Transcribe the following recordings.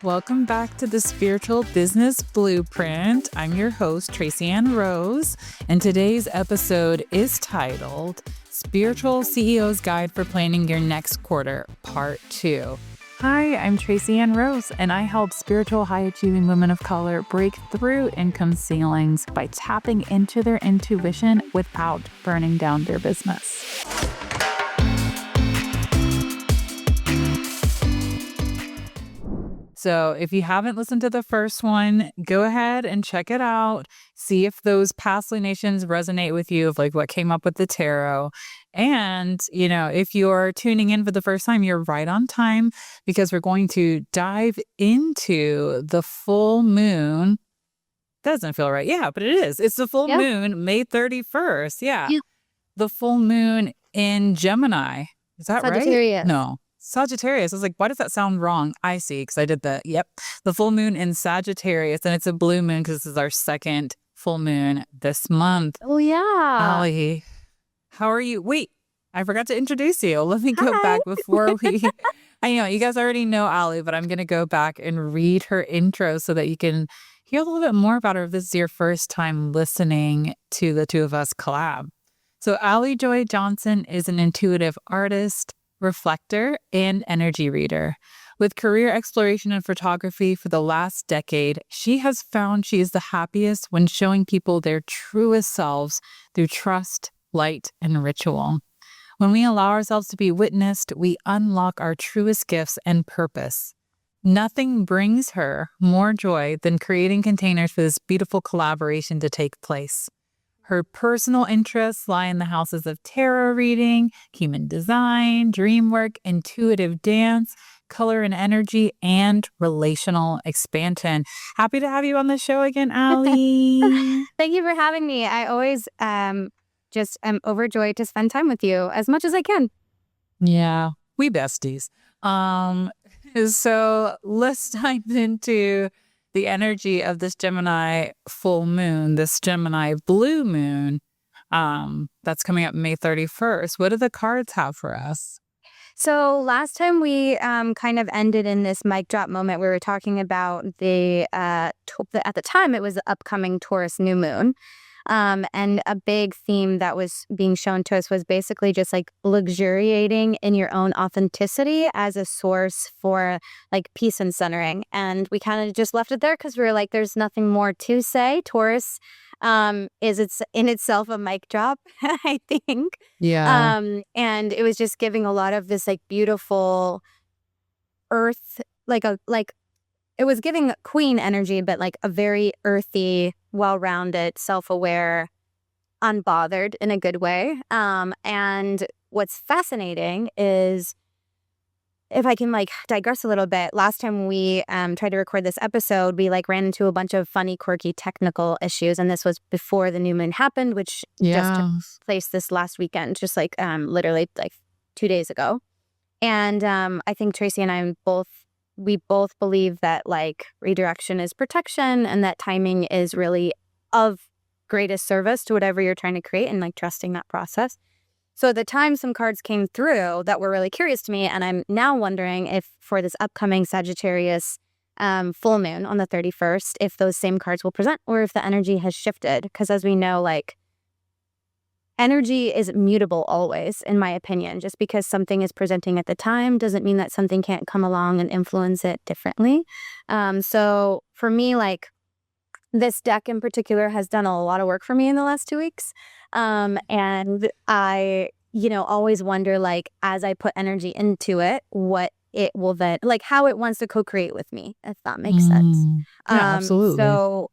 Welcome back to the Spiritual Business Blueprint. I'm your host, Tracey-Ann Rose, and today's episode is titled Spiritual CEO's Guide for Planning Your Next Quarter, Part 2. Hi, I'm Tracey-Ann Rose, and I help spiritual high-achieving women of color break through income ceilings by tapping into their intuition without burning down their business. So if you haven't listened to the first one, go ahead and check it out. See if those past lunations resonate with you, of like what came up with the tarot. And, if you're tuning in for the first time, you're right on time because we're going to dive into the full moon. Doesn't feel right. Yeah, but it is. It's the full moon, May 31st. Yeah. The full moon in Gemini. Is that Sagittarius. Right? No. Sagittarius. I was like, why does that sound wrong? I see, because I did the, the full moon in Sagittarius, and it's a blue moon because this is our second full moon this month. Oh, yeah. Aly, how are you? Wait, I forgot to introduce you. Let me go back before we, I know, you guys already know Aly, but I'm going to go back and read her intro so that you can hear a little bit more about her if this is your first time listening to the two of us collab. So Aly Joy Johnson is an intuitive artist, reflector, and energy reader. With career exploration and photography for the last decade, she has found she is the happiest when showing people their truest selves through trust, light, and ritual. When we allow ourselves to be witnessed, we unlock our truest gifts and purpose. Nothing brings her more joy than creating containers for this beautiful collaboration to take place. Her personal interests lie in the houses of tarot reading, human design, dream work, intuitive dance, color and energy, and relational expansion. Happy to have you on the show again, Aly. Thank you for having me. I always just am overjoyed to spend time with you as much as I can. Yeah, we besties. So let's dive into the energy of this Gemini full moon, this Gemini blue moon, that's coming up May 31st. What do the cards have for us? So last time we kind of ended in this mic drop moment. We were talking about at the time it was the upcoming Taurus New Moon. And a big theme that was being shown to us was basically just like luxuriating in your own authenticity as a source for like peace and centering. And we kind of just left it there because we were like, there's nothing more to say. Taurus is in itself a mic drop, I think. Yeah. And it was just giving a lot of this like beautiful earth, it was giving queen energy, but like a very earthy, well-rounded, self-aware, unbothered in a good way. And what's fascinating is, if I can like digress a little bit, last time we tried to record this episode, we like ran into a bunch of funny, quirky technical issues. And this was before the new moon happened, which just took place this last weekend, just like literally like 2 days ago. And I think Tracy and I we both believe that like redirection is protection and that timing is really of greatest service to whatever you're trying to create, and like trusting that process. So at the time, some cards came through that were really curious to me, and I'm now wondering if for this upcoming Sagittarius full moon on the 31st, if those same cards will present or if the energy has shifted. Because as we know, like energy is mutable always, in my opinion. Just because something is presenting at the time doesn't mean that something can't come along and influence it differently. So for me, like this deck in particular has done a lot of work for me in the last 2 weeks. And I, always wonder, like, as I put energy into it, what it will then, like how it wants to co-create with me, if that makes sense. Yeah, absolutely. So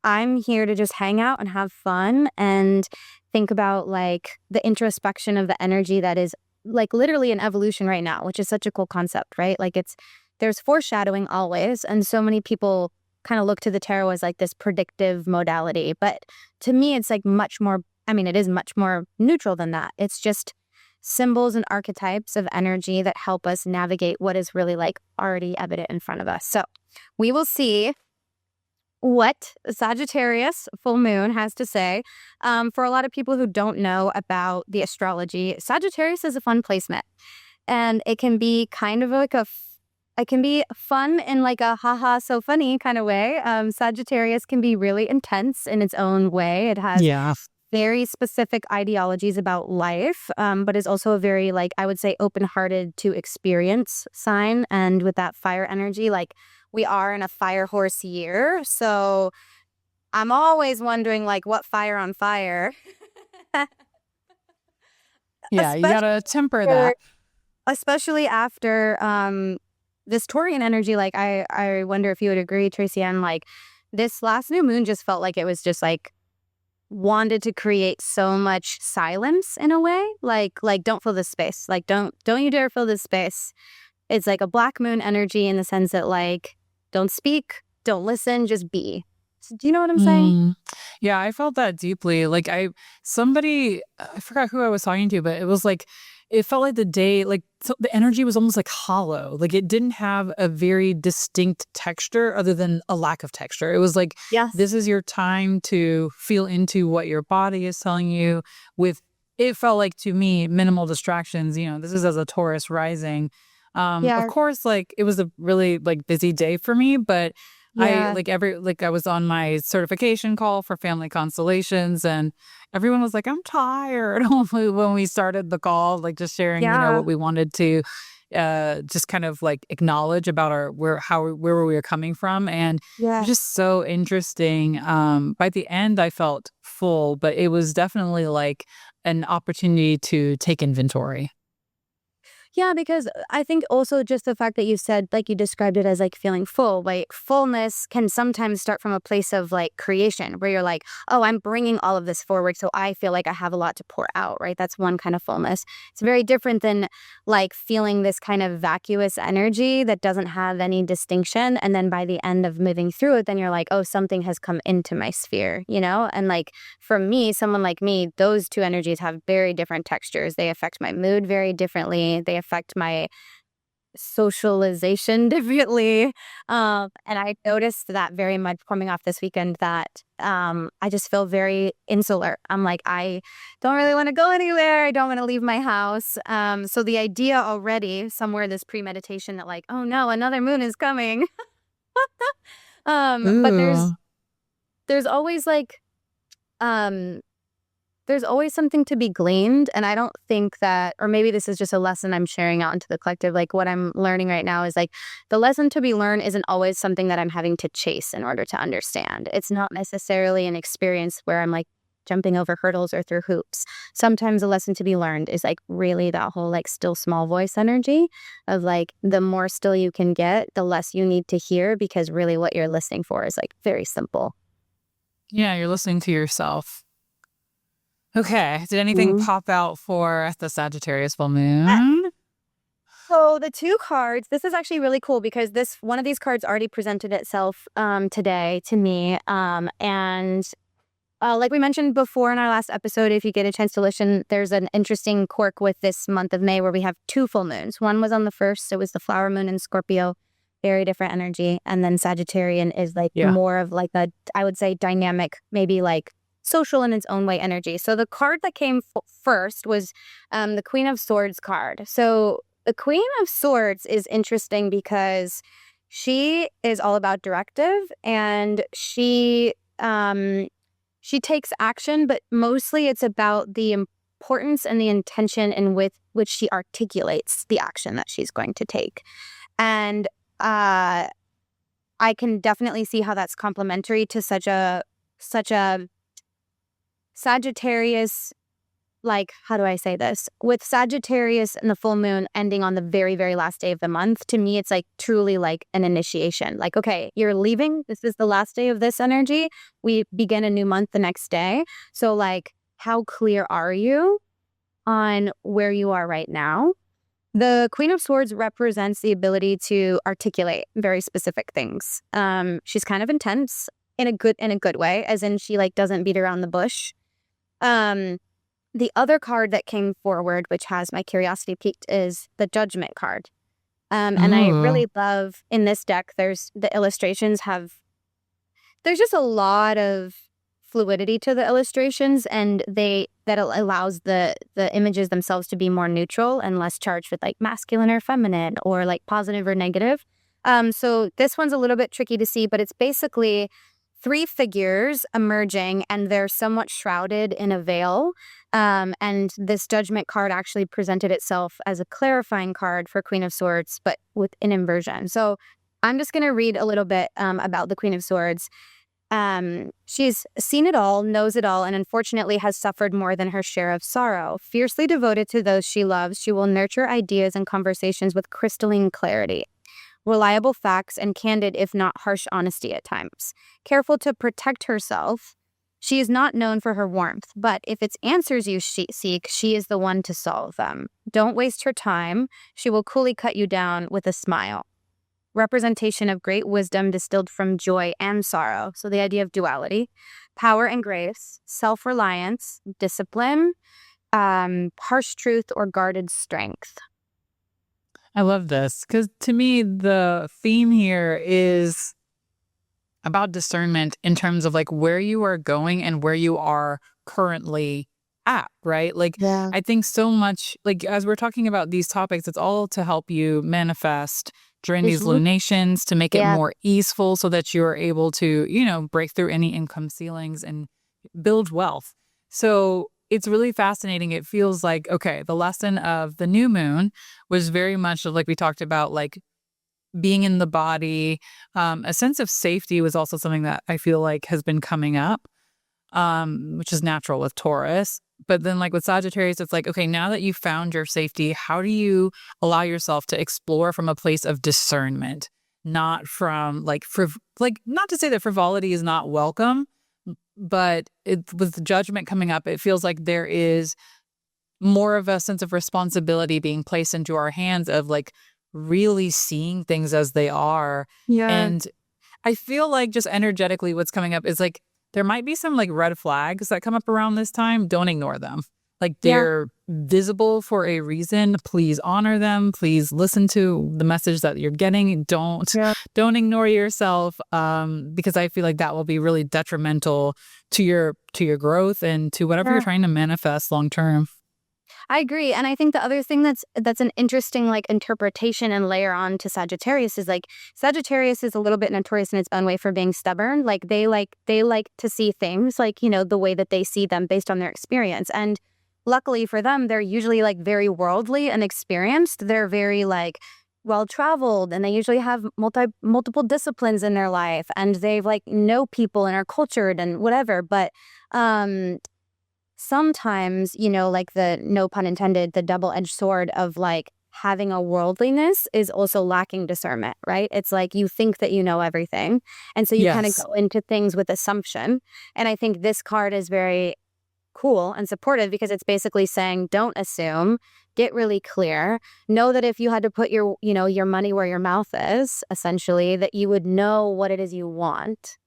I'm here to just hang out and have fun and think about like the introspection of the energy that is like literally an evolution right now, which is such a cool concept, right? Like there's foreshadowing always. And so many people kind of look to the tarot as like this predictive modality. But to me, it's like it is much more neutral than that. It's just symbols and archetypes of energy that help us navigate what is really like already evident in front of us. So we will see what Sagittarius full moon has to say. For a lot of people who don't know about the astrology, Sagittarius is a fun placement. And it can be kind of like I can be fun in like a haha so funny kind of way. Sagittarius can be really intense in its own way. It has Yeah. very specific ideologies about life, but is also a very, like, I would say, open-hearted to experience sign. And with that fire energy, like, we are in a fire horse year. So I'm always wondering, like, what fire on fire? Yeah, you especially gotta temper after, that. especially after this Taurian energy. Like, I wonder if you would agree, Tracy-Ann, like, this last new moon just felt like it was just like wanted to create so much silence in a way, like don't fill this space, like don't you dare fill this space. It's like a black moon energy in the sense that, like, don't speak, don't listen, just be. So, do you know what I'm saying? Mm. Yeah, I felt that deeply. Like I forgot who I was talking to, but it was like it felt like the day, like the energy was almost like hollow. Like it didn't have a very distinct texture other than a lack of texture. It was like Yes. this is your time to feel into what your body is telling you with it felt like to me minimal distractions. This is as a Taurus rising. Of Yeah. course, like it was a really like busy day for me, but Yeah. I was on my certification call for family constellations and everyone was like, I'm tired when we started the call, like just sharing, Yeah. what we wanted to just kind of like acknowledge about where we were coming from. And it was Yeah. just so interesting. By the end I felt full, but it was definitely like an opportunity to take inventory. Yeah, because I think also just the fact that you said, like, you described it as like feeling full, like fullness can sometimes start from a place of like creation where you're like, oh, I'm bringing all of this forward. So I feel like I have a lot to pour out, right? That's one kind of fullness. It's very different than like feeling this kind of vacuous energy that doesn't have any distinction. And then by the end of moving through it, then you're like, oh, something has come into my sphere, you know? And like for me, someone like me, those two energies have very different textures. They affect my mood very differently. They affect my socialization differently. And I noticed that very much coming off this weekend that I just feel very insular. I'm like, I don't really want to go anywhere. I don't want to leave my house. So the idea already somewhere this premeditation that like, oh no, another moon is coming. But Ooh. there's always like um there's always something to be gleaned. And I don't think that, or maybe this is just a lesson I'm sharing out into the collective. Like what I'm learning right now is like the lesson to be learned isn't always something that I'm having to chase in order to understand. It's not necessarily an experience where I'm like jumping over hurdles or through hoops. Sometimes the lesson to be learned is like really that whole like still small voice energy of like the more still you can get, the less you need to hear, because really what you're listening for is like very simple. Yeah, you're listening to yourself. Okay. Did anything Mhm. pop out for the Sagittarius full Uh, moon? So the two cards, this is actually really cool because this one of these cards already presented itself today to me. And like we mentioned before in our last episode, if you get a chance to listen, there's an interesting quirk with this month of May where we have two full moons. One was on the first, so it was the flower moon in Scorpio, very different energy. And then Sagittarian is like Yeah. more of like a, I would say, dynamic, maybe like social in its own way energy. So the card that came first was the Queen of Swords card. So the Queen of Swords is interesting because she is all about directive, and she takes action, but mostly it's about the importance and the intention in with which she articulates the action that she's going to take. And I can definitely see how that's complementary to such a Sagittarius, like, how do I say this? With Sagittarius and the full moon ending on the very, very last day of the month, to me, it's like truly like an initiation. Like, okay, you're leaving. This is the last day of this energy. We begin a new month the next day. So, like, how clear are you on where you are right now? The Queen of Swords represents the ability to articulate very specific things. She's kind of intense in a good way, as in she like doesn't beat around the bush. Um, the other card that came forward, which has my curiosity piqued, is the Judgment card. And I Ooh. really love in this deck, there's just a lot of fluidity to the illustrations, and that allows the images themselves to be more neutral and less charged with like masculine or feminine or like positive or negative. So this one's a little bit tricky to see, but it's basically three figures emerging, and they're somewhat shrouded in a veil. And this Judgment card actually presented itself as a clarifying card for Queen of Swords, but with an inversion. So I'm just going to read a little bit about the Queen of Swords. She's seen it all, knows it all, and unfortunately has suffered more than her share of sorrow. Fiercely devoted to those she loves, she will nurture ideas and conversations with crystalline clarity. Reliable facts and candid, if not harsh honesty at times. Careful to protect herself, she is not known for her warmth, but if it's answers you seek, she is the one to solve them. Don't waste her time. She will coolly cut you down with a smile. Representation of great wisdom distilled from joy and sorrow. So the idea of duality. Power and grace, self-reliance, discipline, harsh truth or guarded strength. I love this because to me, the theme here is about discernment in terms of like where you are going and where you are currently at, right? Like, Yeah. I think so much, like, as we're talking about these topics, it's all to help you manifest during these lunations to make it more easeful so that you're able to, you know, break through any income ceilings and build wealth. So it's really fascinating. It feels like, okay, the lesson of the new moon was very much like we talked about, like being in the body. A sense of safety was also something that I feel like has been coming up, which is natural with Taurus. But then like with Sagittarius, it's like, okay, now that you found your safety, how do you allow yourself to explore from a place of discernment, not from like, not to say that frivolity is not welcome, but with judgment coming up, it feels like there is more of a sense of responsibility being placed into our hands of like really seeing things as they are. Yeah. And I feel like just energetically what's coming up is like there might be some like red flags that come up around this time. Don't ignore them. Like they're visible for a reason. Please honor them. Please listen to the message that you're getting. Don't ignore yourself, because I feel like that will be really detrimental to your growth and to whatever you're trying to manifest long term. I agree. And I think the other thing that's an interesting like interpretation and layer on to Sagittarius is like Sagittarius is a little bit notorious in its own way for being stubborn. Like they like to see things like, you know, the way that they see them based on their experience. And luckily for them, they're usually like very worldly and experienced. They're very like well-traveled, and they usually have multiple disciplines in their life, and they've like know people and are cultured and whatever. But sometimes, you know, like the, no pun intended, the double-edged sword of like having a worldliness is also lacking discernment, right? It's like you think that you know everything. And so you kind of go into things with assumption. And I think this card is very cool and supportive because it's basically saying, don't assume, get really clear, know that if you had to put your, you know, your money where your mouth is, essentially, that you would know what it is you want,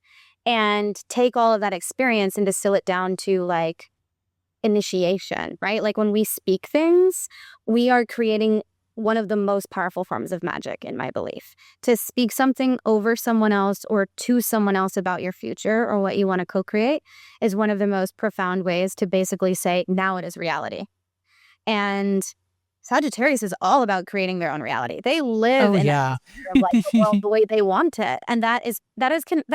and take all of that experience and distill it down to like initiation, right? Like when we speak things, we are creating one of the most powerful forms of magic, in my belief. To speak something over someone else or to someone else about your future or what you want to co-create is one of the most profound ways to basically say, now it is reality. And Sagittarius is all about creating their own reality. They live in a of like the world the way they want it. And that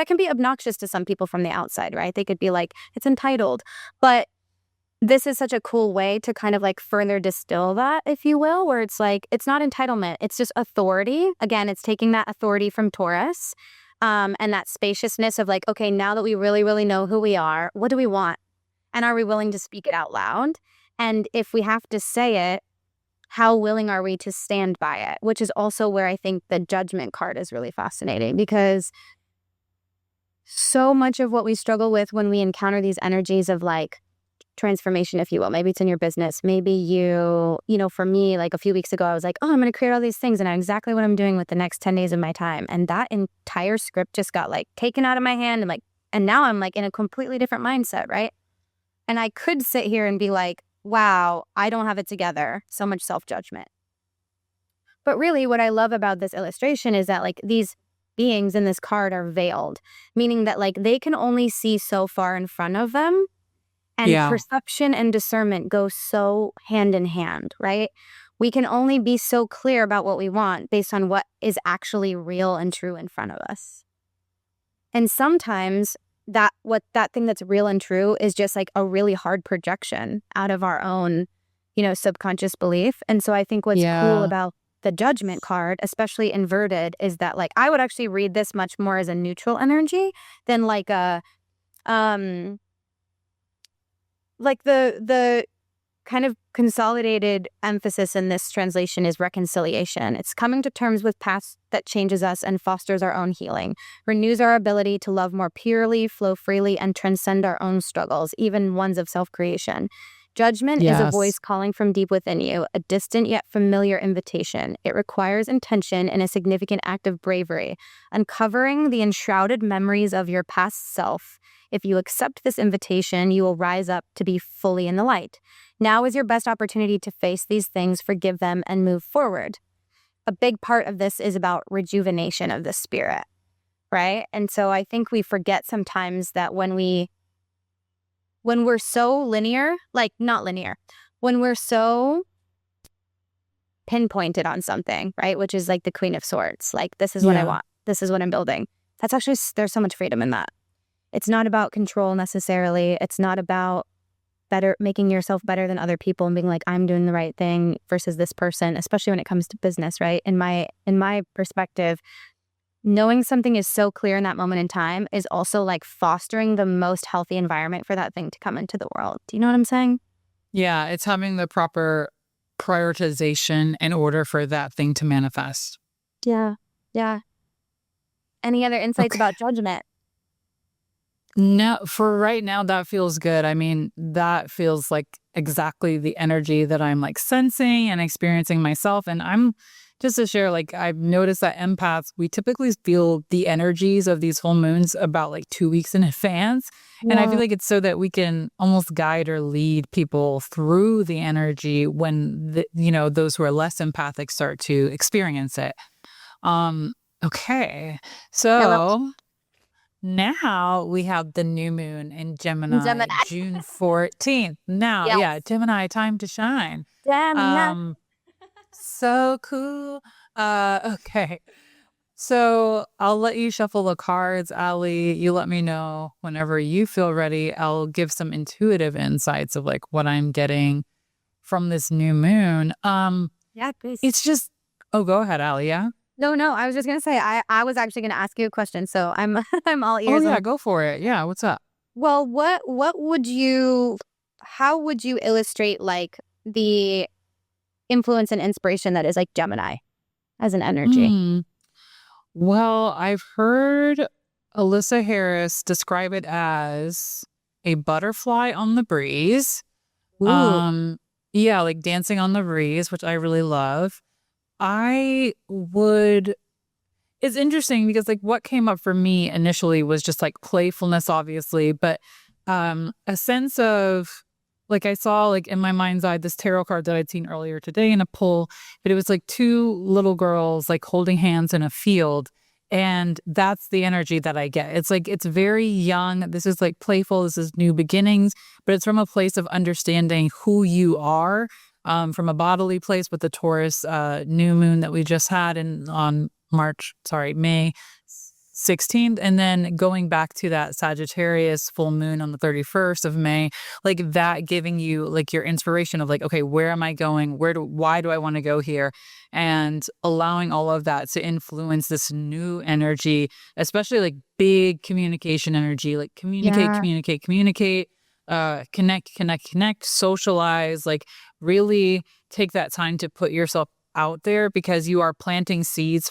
can be obnoxious to some people from the outside, right? They could be like, it's entitled. But this is such a cool way to kind of like further distill that, if you will, where it's like, it's not entitlement. It's just authority. Again, it's taking that authority from Taurus, and that spaciousness of like, okay, now that we really, really know who we are, what do we want? And are we willing to speak it out loud? And if we have to say it, how willing are we to stand by it? Which is also where I think the Judgment card is really fascinating, because so much of what we struggle with when we encounter these energies of like transformation, if you will, maybe it's in your business, maybe you know, for me, like a few weeks ago, I was like, oh, I'm going to create all these things and I know exactly what I'm doing with the next 10 days of my time. And that entire script just got like taken out of my hand, and now I'm like in a completely different mindset, right? And I could sit here and be like, wow, I don't have it together. So much self-judgment. But really what I love about this illustration is that like these beings in this card are veiled, meaning that like they can only see so far in front of them. And Yeah. perception and discernment go so hand in hand, right? We can only be so clear about what we want based on what is actually real and true in front of us. And sometimes that thing that's real and true is just like a really hard projection out of our own, subconscious belief. And so I think what's cool about the Judgment card, especially inverted, is that like I would actually read this much more as a neutral energy than like a like the kind of consolidated emphasis in this translation is reconciliation. It's coming to terms with past that changes us and fosters our own healing, renews our ability to love more purely, flow freely, and transcend our own struggles, even ones of self-creation. Judgment is a voice calling from deep within you, a distant yet familiar invitation. It requires intention and a significant act of bravery, uncovering the enshrouded memories of your past self. If you accept this invitation, you will rise up to be fully in the light. Now is your best opportunity to face these things, forgive them, and move forward. A big part of this is about rejuvenation of the spirit, right? And so I think we forget sometimes that when we're so linear, like not linear, when we're so pinpointed on something, right? Which is like the Queen of Swords, like this is what I want, this is what I'm building. That's actually, there's so much freedom in that. It's not about control necessarily. It's not about making yourself better than other people and being like, I'm doing the right thing versus this person, especially when it comes to business, right? In my perspective, knowing something is so clear in that moment in time is also like fostering the most healthy environment for that thing to come into the world. Do you know what I'm saying? Yeah, it's having the proper prioritization in order for that thing to manifest. Yeah. Any other insights about Judgment? No, for right now, that feels good. I mean, that feels like exactly the energy that I'm like sensing and experiencing myself. And I'm just to share, like, I've noticed that empaths, we typically feel the energies of these full moons about like 2 weeks in advance. And I feel like it's so that we can almost guide or lead people through the energy when, those who are less empathic start to experience it. Okay. So now we have the new moon in Gemini, June 14th. Now, Gemini, time to shine. So cool. Okay. So I'll let you shuffle the cards, Aly. You let me know whenever you feel ready. I'll give some intuitive insights of like what I'm getting from this new moon. Please. It's just, go ahead, Aly. Yeah. No, I was just going to say, I was actually going to ask you a question. So I'm all ears. Oh yeah, go for it. Yeah. What's up? Well, how would you illustrate like the influence and inspiration that is like Gemini as an energy? Well, I've heard Alyssa Harris describe it as a butterfly on the breeze. Ooh. Yeah, like dancing on the breeze, which I really love. It's interesting because like what came up for me initially was just like playfulness, obviously, but a sense of like I saw like in my mind's eye this tarot card that I'd seen earlier today in a pull, but it was like two little girls like holding hands in a field. And that's the energy that I get. It's like, it's very young. This is like playful. This is new beginnings, but it's from a place of understanding who you are, from a bodily place with the Taurus new moon that we just had on May 16th. And then going back to that Sagittarius full moon on the 31st of May, like that giving you like your inspiration of like, okay, where am I going? Why do I want to go here? And allowing all of that to influence this new energy, especially like big communication energy, like communicate, connect, socialize, like really take that time to put yourself out there because you are planting seeds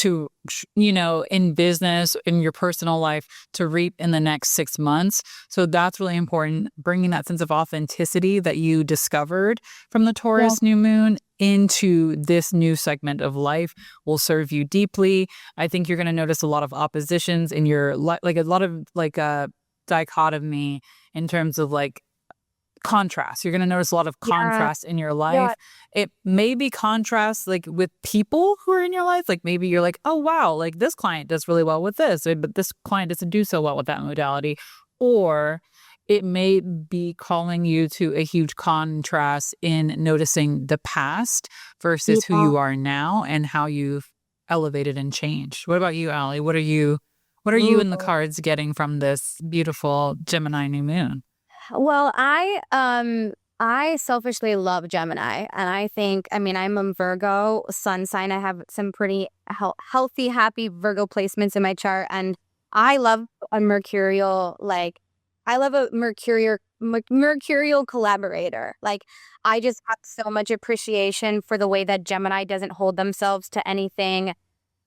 in business, in your personal life to reap in the next 6 months. So that's really important. Bringing that sense of authenticity that you discovered from the Taurus new moon into this new segment of life will serve you deeply. I think you're going to notice a lot of oppositions in your life, like a lot of like a dichotomy in terms of like contrast. You're going to notice a lot of Yeah. contrast in your Yeah. life. It may be contrast like with people who are in your life. Like maybe you're like, oh, wow, like this client does really well with this, but this client doesn't do so well with that modality. Or it may be calling you to a huge contrast in noticing the past versus who Yeah. you are now and how you've elevated and changed. What about you, Aly? What are you in the Ooh. cards getting from this beautiful Gemini new moon? Well, I selfishly love Gemini, and I think, I mean, I'm a Virgo sun sign. I have some pretty healthy, happy Virgo placements in my chart, and I love a mercurial, like, I love a mercurial collaborator. Like, I just have so much appreciation for the way that Gemini doesn't hold themselves to anything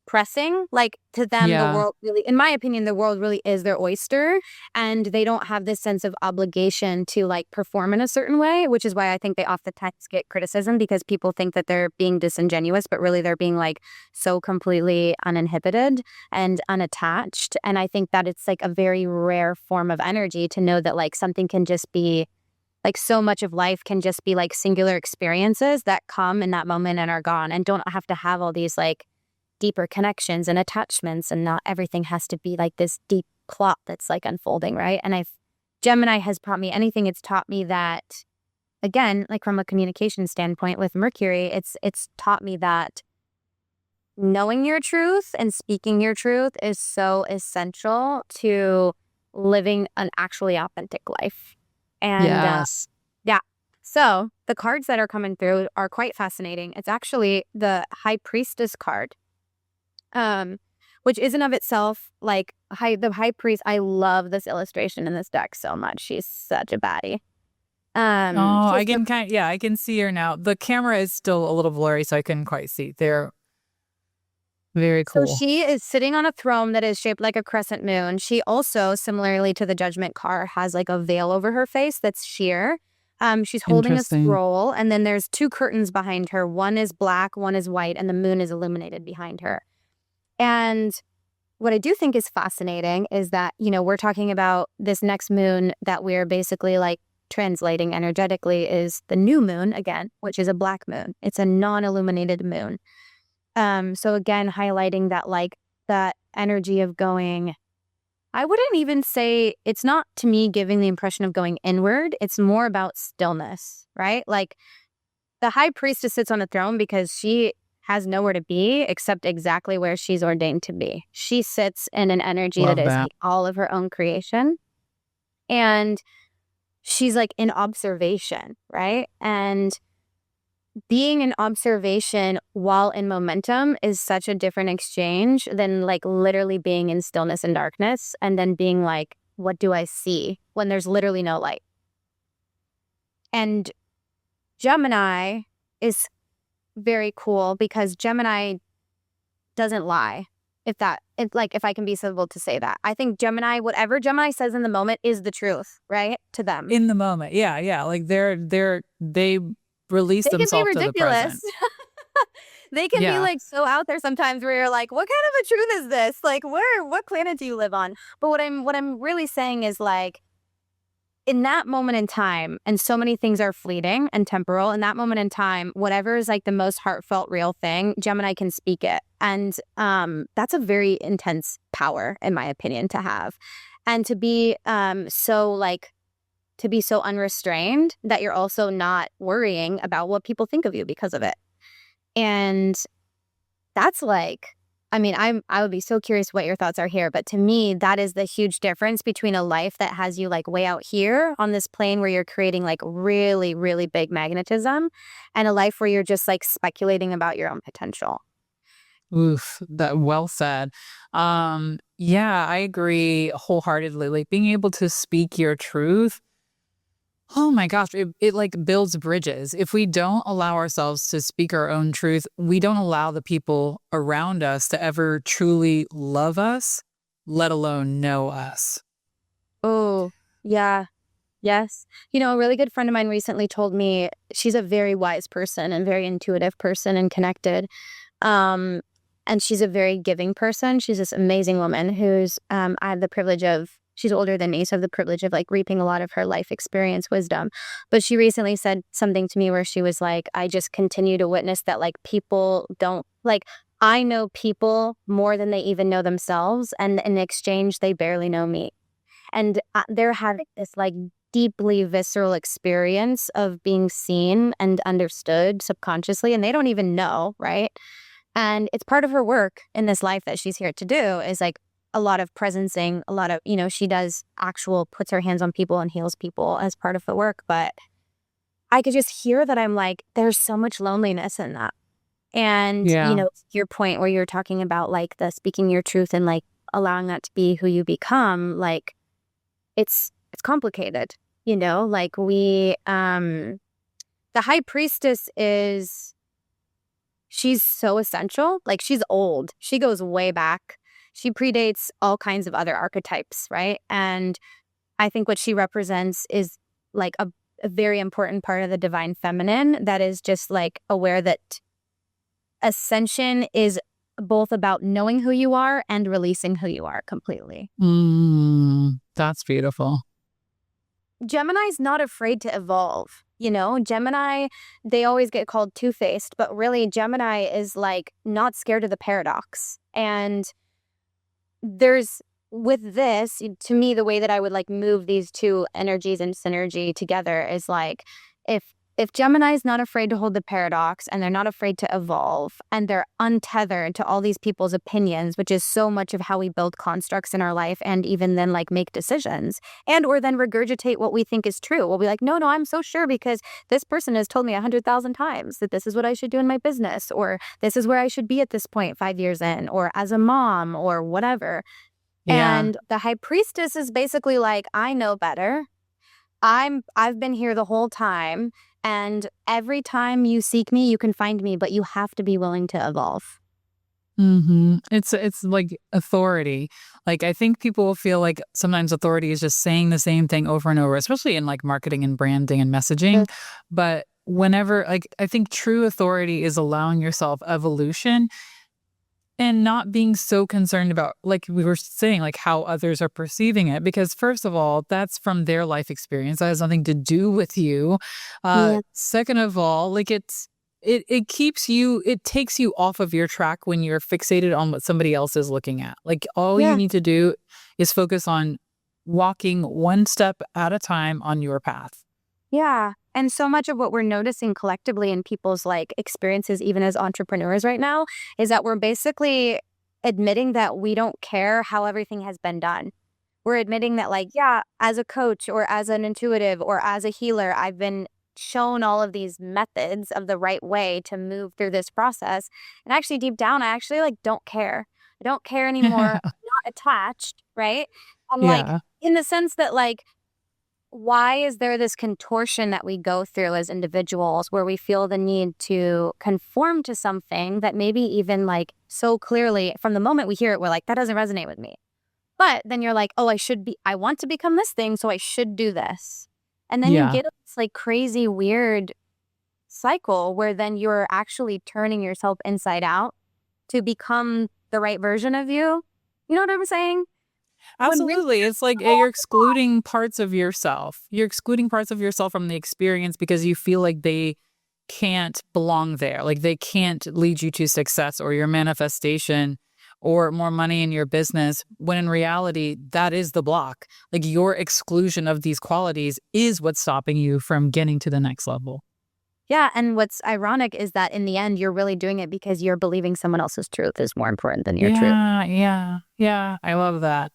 pressing. Like, to them, the Yeah. world really, in my opinion, the world really is their oyster, and they don't have this sense of obligation to like perform in a certain way, which is why I think they oftentimes get criticism, because people think that they're being disingenuous, but really they're being like so completely uninhibited and unattached. And I think that it's like a very rare form of energy to know that like something can just be like, so much of life can just be like singular experiences that come in that moment and are gone, and don't have to have all these like deeper connections and attachments, and not everything has to be like this deep plot that's like unfolding, right? And I've Gemini has taught me anything. It's taught me that, again, like from a communication standpoint with Mercury, it's taught me that knowing your truth and speaking your truth is so essential to living an actually authentic life. And Yes. yeah. So the cards that are coming through are quite fascinating. It's actually the High Priestess card, um, which is in of itself like the High Priest. I love this illustration in this deck so much. She's such a baddie. Oh, So I can I can see her now. The camera is still a little blurry, so I couldn't quite see. They're very so cool. she is sitting on a throne that is shaped like a crescent moon. She also, similarly to the Judgment card, has like a veil over her face that's sheer. She's holding a Interesting. scroll, and then there's two curtains behind her. One is black, one is white, and the moon is illuminated behind her. And what I do think is fascinating is that, you know, we're talking about this next moon that we're basically like translating energetically is the new moon again, which is a black moon. It's a non-illuminated moon. So again, highlighting that like that energy of going, I wouldn't even say, it's not to me giving the impression of going inward. It's more about stillness, right? Like the High Priestess sits on a throne because she has nowhere to be except exactly where she's ordained to be. She sits in an energy that Love is that. like all of her own creation. And she's like in observation, right? And being in observation while in momentum is such a different exchange than like literally being in stillness and darkness and then being like, what do I see when there's literally no light? And Gemini is very cool because Gemini doesn't lie. If I can be civil to say that. I think Gemini, whatever Gemini says in the moment is the truth, right? To them. In the moment. Yeah, yeah. Like they release They can be themselves to the ridiculous. present. They can be Yeah. like so out there sometimes where you're like, what kind of a truth is this? Like, what planet do you live on? But what I'm really saying is like, in that moment in time, and so many things are fleeting and temporal, in that moment in time, whatever is like the most heartfelt, real thing, Gemini can speak it. And that's a very intense power, in my opinion, to have. And to be to be so unrestrained that you're also not worrying about what people think of you because of it. And that's like, I mean, I would be so curious what your thoughts are here, but to me, that is the huge difference between a life that has you like way out here on this plane where you're creating like really, really big magnetism, and a life where you're just like speculating about your own potential. Oof, that well said. Yeah, I agree wholeheartedly. Like being able to speak your truth. Oh my gosh, it like builds bridges. If we don't allow ourselves to speak our own truth, we don't allow the people around us to ever truly love us, let alone know us. Oh, yeah. Yes. You know, a really good friend of mine recently told me she's a very wise person and very intuitive person and connected. And she's a very giving person. She's this amazing woman who's I have the privilege of she's older than me, so I have the privilege of like reaping a lot of her life experience wisdom. But she recently said something to me where she was like, I just continue to witness that like people don't like, I know people more than they even know themselves, and in exchange they barely know me. And they're having this like deeply visceral experience of being seen and understood subconsciously, and they don't even know, right? And it's part of her work in this life that she's here to do is like a lot of presencing, a lot of, she does puts her hands on people and heals people as part of the work. But I could just hear that I'm like, there's so much loneliness in that. And, Yeah. your point where you're talking about like the speaking your truth and like allowing that to be who you become, like it's complicated, like the High Priestess she's so essential. Like she's old. She goes way back. She predates all kinds of other archetypes, right? And I think what she represents is like a very important part of the divine feminine that is just like aware that ascension is both about knowing who you are and releasing who you are completely. That's beautiful. Gemini's not afraid to evolve. Gemini, they always get called two-faced, but really Gemini is like not scared of the paradox. And with this, to me, the way that I would like move these two energies in synergy together is like, if Gemini's not afraid to hold the paradox and they're not afraid to evolve and they're untethered to all these people's opinions, which is so much of how we build constructs in our life and even then like make decisions and or then regurgitate what we think is true. We'll be like, no, I'm so sure because this person has told me 100,000 times that this is what I should do in my business, or this is where I should be at this point 5 years in, or as a mom or whatever. Yeah. And the High Priestess is basically like, I know better. I've been here the whole time. And every time you seek me, you can find me, but you have to be willing to evolve. It's like authority. Like I think people will feel like sometimes authority is just saying the same thing over and over, especially in like marketing and branding and messaging. But whenever like I think true authority is allowing yourself evolution and not being so concerned about, like we were saying, like how others are perceiving it. Because first of all, that's from their life experience. That has nothing to do with you. Yeah. Second of all, like it takes you off of your track when you're fixated on what somebody else is looking at. Like all you need to do is focus on walking one step at a time on your path. Yeah. And so much of what we're noticing collectively in people's like experiences, even as entrepreneurs right now, is that we're basically admitting that we don't care how everything has been done. We're admitting that like, yeah, as a coach or as an intuitive or as a healer, I've been shown all of these methods of the right way to move through this process. And actually deep down, I actually like don't care. I don't care anymore. I'm not attached, right? I'm like in the sense that like, why is there this contortion that we go through as individuals where we feel the need to conform to something that maybe even like so clearly from the moment we hear it, we're like, that doesn't resonate with me. But then you're like, oh, I want to become this thing, so I should do this. And then you get this like crazy, weird cycle where then you're actually turning yourself inside out to become the right version of you. You know what I'm saying? Absolutely. It's like you're excluding parts of yourself. You're excluding parts of yourself from the experience because you feel like they can't belong there. Like they can't lead you to success or your manifestation or more money in your business, when in reality, that is the block. Like your exclusion of these qualities is what's stopping you from getting to the next level. Yeah. And what's ironic is that in the end, you're really doing it because you're believing someone else's truth is more important than your truth. Yeah. I love that.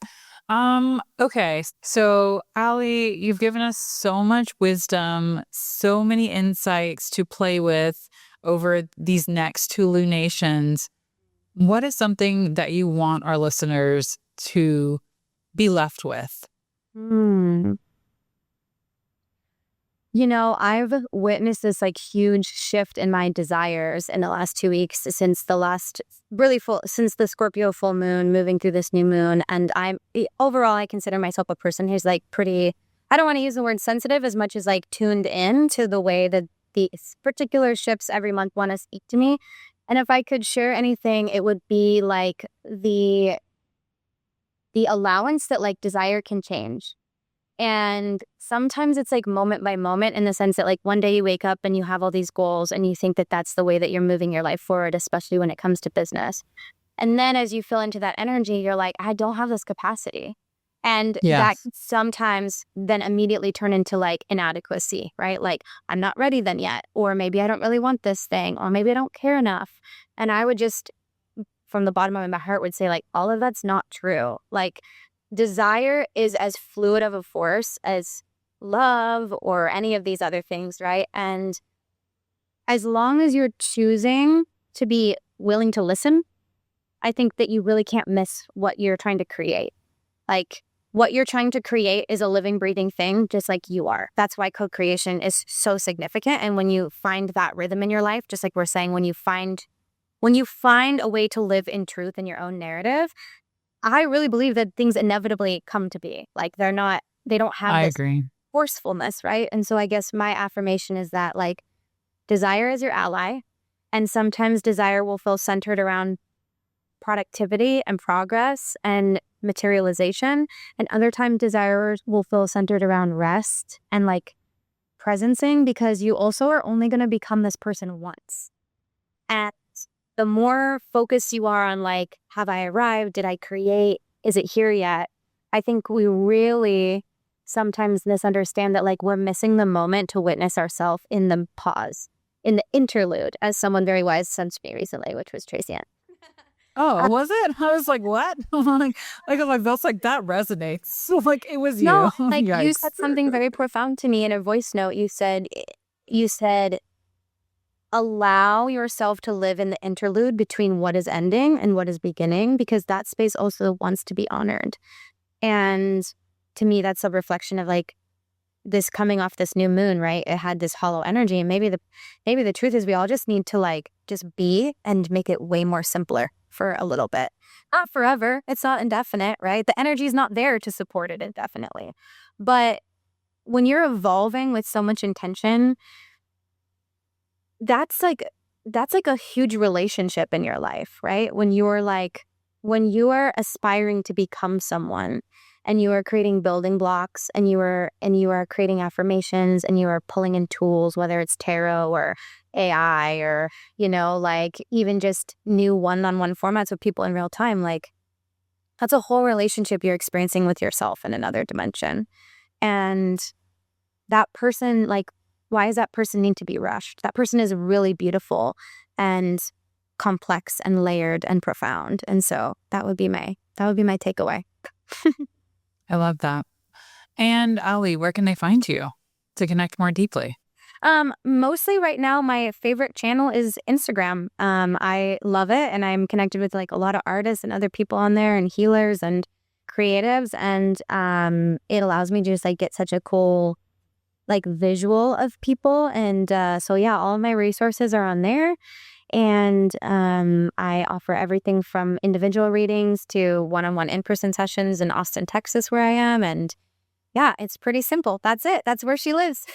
Okay. So Aly, you've given us so much wisdom, so many insights to play with over these next two lunations. What is something that you want our listeners to be left with? I've witnessed this like huge shift in my desires in the last 2 weeks since since the Scorpio full moon, moving through this new moon. And overall, I consider myself a person who's like pretty, I don't want to use the word sensitive as much as like tuned in to the way that these particular shifts every month want to speak to me. And if I could share anything, it would be like the allowance that like desire can change. And sometimes it's like moment by moment, in the sense that like one day you wake up and you have all these goals and you think that that's the way that you're moving your life forward, especially when it comes to business. And then as you feel into that energy, you're like, I don't have this capacity. And that Yes. sometimes then immediately turn into like inadequacy, right? Like, I'm not ready then yet, or maybe I don't really want this thing, or maybe I don't care enough. And I would just, from the bottom of my heart, would say like, all of that's not true. Like, desire is as fluid of a force as love or any of these other things, right? And as long as you're choosing to be willing to listen, I think that you really can't miss what you're trying to create. Like, what you're trying to create is a living, breathing thing, just like you are. That's why co-creation is so significant. And when you find that rhythm in your life, just like we're saying, when you find a way to live in truth in your own narrative, I really believe that things inevitably come to be. Like, they don't have I this agree. forcefulness, right? And so I guess my affirmation is that like, desire is your ally. And sometimes desire will feel centered around productivity and progress and materialization. And other times desires will feel centered around rest and like presencing, because you also are only going to become this person once. And the more focused you are on like, have I arrived? Did I create? Is it here yet? I think we really sometimes misunderstand that like, we're missing the moment to witness ourselves in the pause, in the interlude, as someone very wise said to me recently, which was Tracey-Ann. Oh, was it? I was like, what? I'm like, that's like, that resonates. So, like, it was you. No, like you Yikes. said something very profound to me in a voice note. You said, allow yourself to live in the interlude between what is ending and what is beginning, because that space also wants to be honored. And to me, that's a reflection of like this coming off this new moon, right? It had this hollow energy. And maybe the truth is we all just need to like just be and make it way more simpler for a little bit. Not forever. It's not indefinite, right? The energy is not there to support it indefinitely. But when you're evolving with so much intention, that's like a huge relationship in your life, right? When you are aspiring to become someone, and you are creating building blocks, and you are creating affirmations, and you are pulling in tools, whether it's tarot or AI or, like even just new one-on-one formats with people in real time, like that's a whole relationship you're experiencing with yourself in another dimension. And that person, like, why does that person need to be rushed? That person is really beautiful and complex and layered and profound. And so that would be my takeaway. I love that. And Aly, where can they find you to connect more deeply? Mostly right now, my favorite channel is Instagram. I love it, and I'm connected with like a lot of artists and other people on there, and healers and creatives, and it allows me to just like get such a cool like visual of people. And so yeah, all of my resources are on there. And I offer everything from individual readings to one-on-one in-person sessions in Austin, Texas, where I am. And yeah, it's pretty simple. That's it. That's where she lives.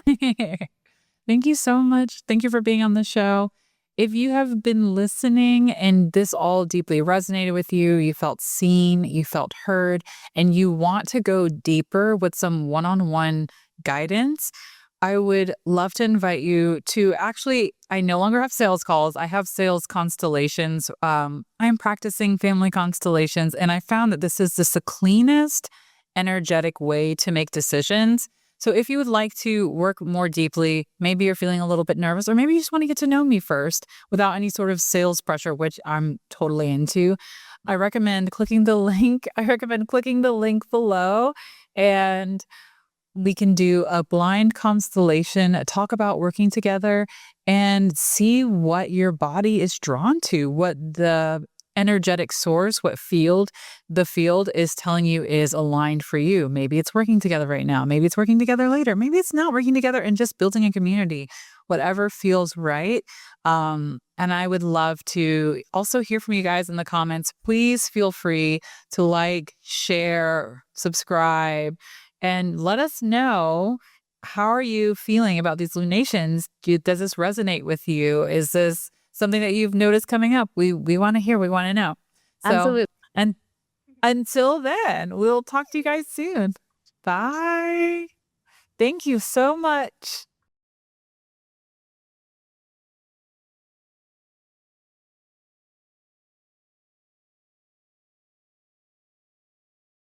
Thank you so much. Thank you for being on the show. If you have been listening and this all deeply resonated with you, you felt seen, you felt heard, and you want to go deeper with some one-on-one guidance, I would love to invite you to I no longer have sales calls. I have sales constellations. I'm practicing family constellations, and I found that this is just the cleanest, energetic way to make decisions. So if you would like to work more deeply, maybe you're feeling a little bit nervous, or maybe you just want to get to know me first without any sort of sales pressure, which I'm totally into, I recommend clicking the link. I recommend clicking the link below, and we can do a blind constellation, talk about working together, and see what your body is drawn to, what the energetic source, what the field is telling you is aligned for you. Maybe it's working together right now. Maybe it's working together later. Maybe it's not working together and just building a community, whatever feels right. And I would love to also hear from you guys in the comments. Please feel free to like, share, subscribe, and let us know, how are you feeling about these lunations? Does this resonate with you? Is this something that you've noticed coming up? We want to hear. We want to know. So, Absolutely. and Until then, we'll talk to you guys soon. Bye. Thank you so much.